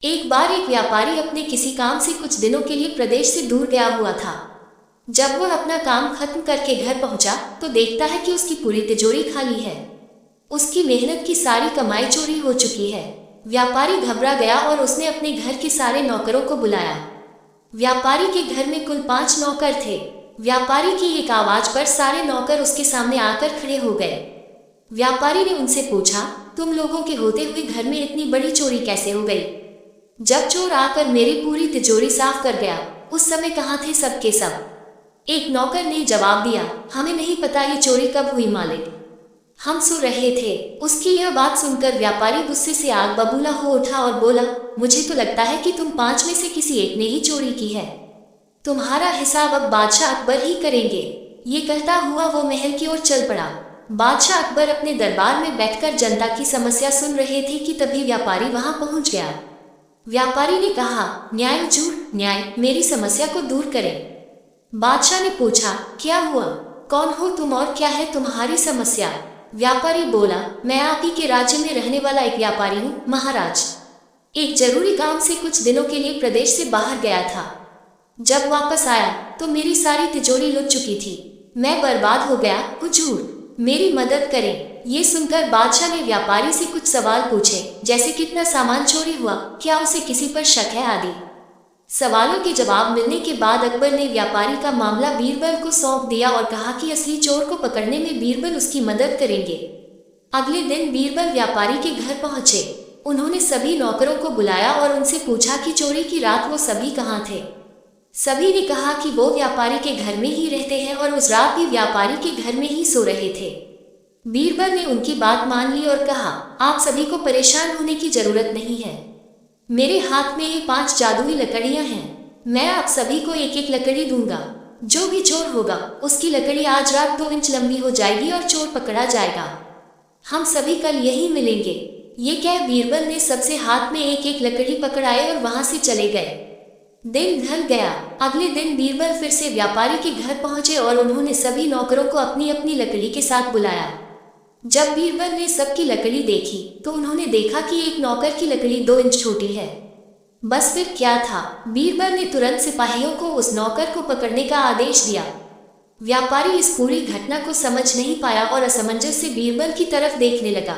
एक बार एक व्यापारी अपने किसी काम से कुछ दिनों के लिए प्रदेश से दूर गया हुआ था। जब वह अपना काम खत्म करके घर पहुंचा तो देखता है कि उसकी पूरी तिजोरी खाली है। उसकी मेहनत की सारी कमाई चोरी हो चुकी है। व्यापारी घबरा गया और उसने अपने घर के सारे नौकरों को बुलाया। व्यापारी के घर में कुल 5 नौकर थे। व्यापारी की एक आवाज पर सारे नौकर उसके सामने आकर खड़े हो गए। व्यापारी ने उनसे पूछा, तुम लोगों के होते हुए घर में इतनी बड़ी चोरी कैसे हो गई? जब चोर आकर मेरी पूरी तिजोरी साफ कर गया, उस समय कहाँ थे सब के सब? एक नौकर ने जवाब दिया, हमें नहीं पता ये चोरी कब हुई मालिक, हम सो रहे थे। उसकी यह बात सुनकर व्यापारी गुस्से से आग बबूला हो उठा और बोला, मुझे तो लगता है कि तुम 5 में से किसी एक ने ही चोरी की है। तुम्हारा हिसाब अब बादशाह अकबर ही करेंगे। ये कहता हुआ वो महल की ओर चल पड़ा। बादशाह अकबर अपने दरबार में बैठकर जनता की समस्या सुन रहे थे कि तभी व्यापारी वहां पहुंच गया। व्यापारी ने कहा, न्याय हुजूर, न्याय, मेरी समस्या को दूर करें। बादशाह ने पूछा, क्या हुआ? कौन हो तुम और क्या है तुम्हारी समस्या? व्यापारी बोला, मैं आप ही के राज्य में रहने वाला एक व्यापारी हूँ महाराज। एक जरूरी काम से कुछ दिनों के लिए प्रदेश से बाहर गया था। जब वापस आया तो मेरी सारी तिजोरी लुट चुकी थी। मैं बर्बाद हो गया हुजूर, मेरी मदद करें। ये सुनकर बादशाह ने व्यापारी से कुछ सवाल पूछे, जैसे कितना सामान चोरी हुआ, क्या उसे किसी पर शक है आदि। सवालों के जवाब मिलने के बाद अकबर ने व्यापारी का मामला बीरबल को सौंप दिया और कहा कि असली चोर को पकड़ने में बीरबल उसकी मदद करेंगे। अगले दिन बीरबल व्यापारी के घर पहुंचे। उन्होंने सभी नौकरों को बुलाया और उनसे पूछा कि चोरी की रात वो सभी कहाँ थे। सभी ने कहा कि वो व्यापारी के घर में ही रहते हैं और उस रात भी व्यापारी के घर में ही सो रहे थे। बीरबल ने उनकी बात मान ली और कहा, आप सभी को परेशान होने की जरूरत नहीं है। मेरे हाथ में ये 5 जादुई लकड़ियां हैं। मैं आप सभी को एक एक लकड़ी दूंगा। जो भी चोर होगा उसकी लकड़ी आज रात 2 इंच लंबी हो जाएगी और चोर पकड़ा जाएगा। हम सभी कल यही मिलेंगे। ये कह बीरबल ने सबसे हाथ में एक एक लकड़ी पकड़ाए और वहां से चले गए। दिन ढल गया। अगले दिन बीरबल फिर से व्यापारी के घर पहुंचे और उन्होंने सभी नौकरों को अपनी अपनी लकड़ी के साथ बुलाया। जब बीरबल ने सबकी लकड़ी देखी तो उन्होंने देखा कि एक नौकर की लकड़ी 2 इंच छोटी है। बस फिर क्या था, बीरबल ने तुरंत सिपाहियों को उस नौकर को पकड़ने का आदेश दिया। व्यापारी इस पूरी घटना को समझ नहीं पाया और असमंजस से बीरबल की तरफ देखने लगा।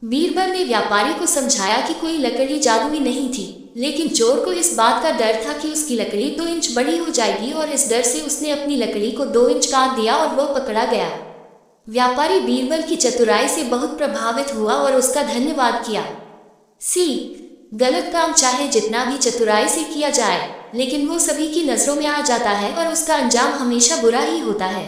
बीरबल ने व्यापारी को समझाया कि कोई लकड़ी जादुई नहीं थी, लेकिन चोर को इस बात का डर था कि उसकी लकड़ी 2 इंच बड़ी हो जाएगी और इस डर से उसने अपनी लकड़ी को 2 इंच काट दिया और वो पकड़ा गया। व्यापारी बीरबल की चतुराई से बहुत प्रभावित हुआ और उसका धन्यवाद किया। गलत काम चाहे जितना भी चतुराई से किया जाए, लेकिन वो सभी की नजरों में आ जाता है और उसका अंजाम हमेशा बुरा ही होता है।